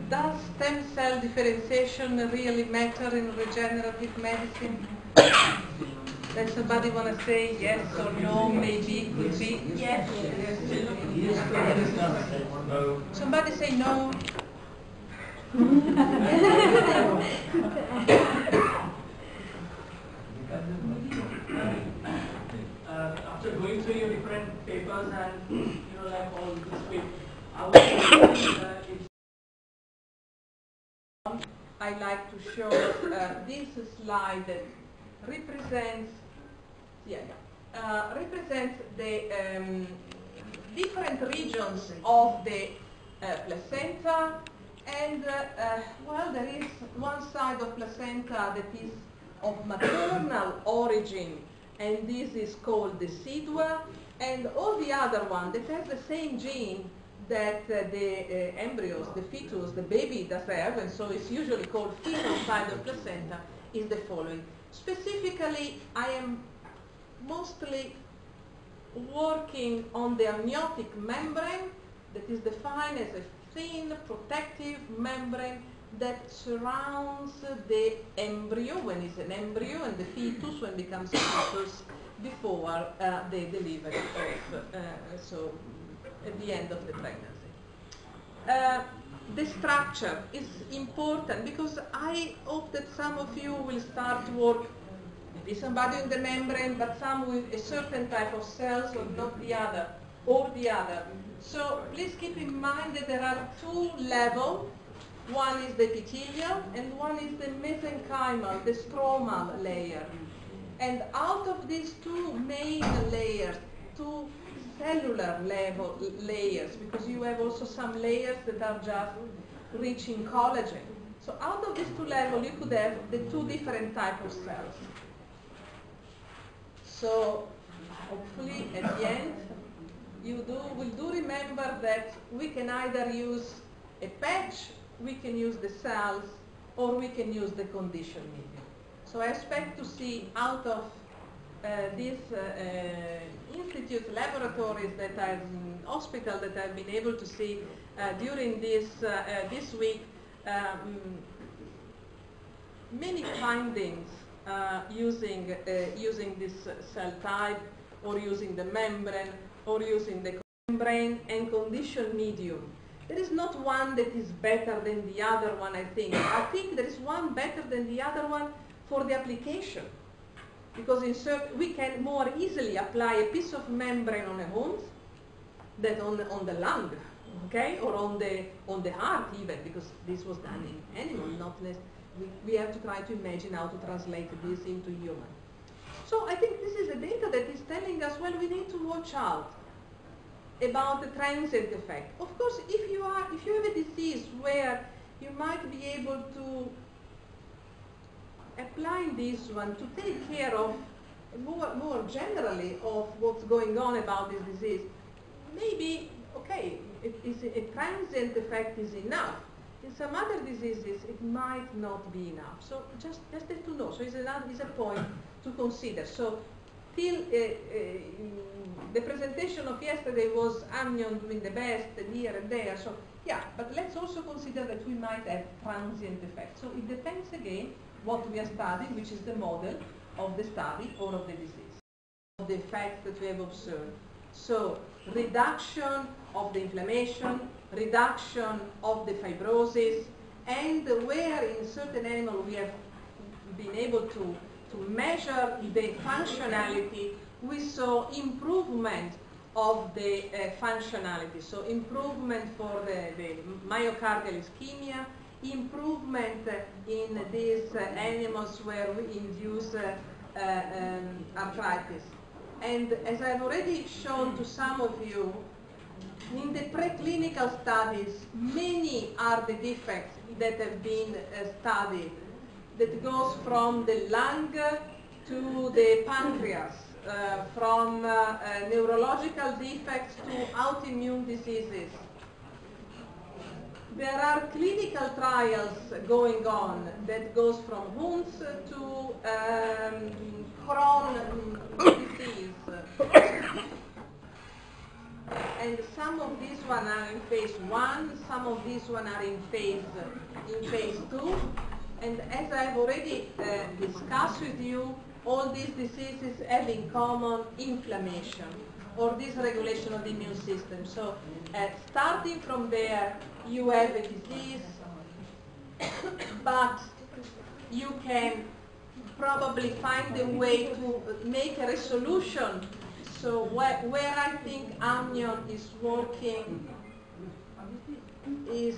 Does stem cell differentiation really matter in regenerative medicine? Does somebody want to say yes or no, maybe, could be? Yes. Somebody say no. After going through your different papers and like all this week, I would I like to show this slide that represents represents the different regions of the placenta, and well, there is one side of placenta that is of maternal origin, and this is called decidua, and all the other one that has the same gene that the embryos, the fetus, the baby does have, and so it's usually called fetal side of placenta, is the following. Specifically, I am mostly working on the amniotic membrane that is defined as a thin protective membrane that surrounds the embryo when it's an embryo and the fetus when it becomes a fetus before the delivery of, so at the end of the pregnancy. The structure is important because I hope that some of you will start to work, maybe somebody in the membrane, but some with a certain type of cells or not the other, or the other. So please keep in mind that there are two levels. One is the epithelial and one is the mesenchymal, the stromal layer. And out of these two main layers, two cellular level layers, because you have also some layers that are just rich in collagen. So out of these two levels, you could have the two different types of cells. So hopefully at the end, you will remember that we can either use a patch, we can use the cells, or we can use the condition medium. So I expect to see out of these institutes, laboratories that I've, hospital that I've been able to see during this week, many findings using this cell type, or using the membrane, or using the membrane and condition medium. There is not one that is better than the other one, I think. I think there is one better than the other one for the application. Because we can more easily apply a piece of membrane on a wound than on the lung, okay, or on the heart even, because this was done in animal, not less. We have to try to imagine how to translate this into human. So I think this is a data that is telling us, well, we need to watch out about the transient effect. Of course, if you have a disease where you might be able to apply this one to take care of more generally of what's going on about this disease, maybe, okay, a transient effect is enough. In some other diseases, it might not be enough. So just have to know. So it's a point to consider. So till the presentation of yesterday was amnion doing the best and here and there. So yeah, but let's also consider that we might have transient effects. So it depends again what we are studying, which is the model of the study or of the disease, of the effects that we have observed. So reduction of the inflammation, reduction of the fibrosis, and where in certain animals we have been able to measure the functionality, we saw improvement of the functionality. So improvement for the myocardial ischemia, improvement in these animals where we induce arthritis. And as I've already shown to some of you, in the preclinical studies, many are the defects that have been studied, that goes from the lung to the pancreas, from neurological defects to autoimmune diseases. There are clinical trials going on that goes from wounds to Crohn's disease. and some of these one are in phase 1, some of these one are in phase 2. And as I've already discussed with you, all these diseases have in common inflammation or dysregulation of the immune system. So starting from there, you have a disease, but you can probably find a way to make a resolution. So where I think Amnion is working is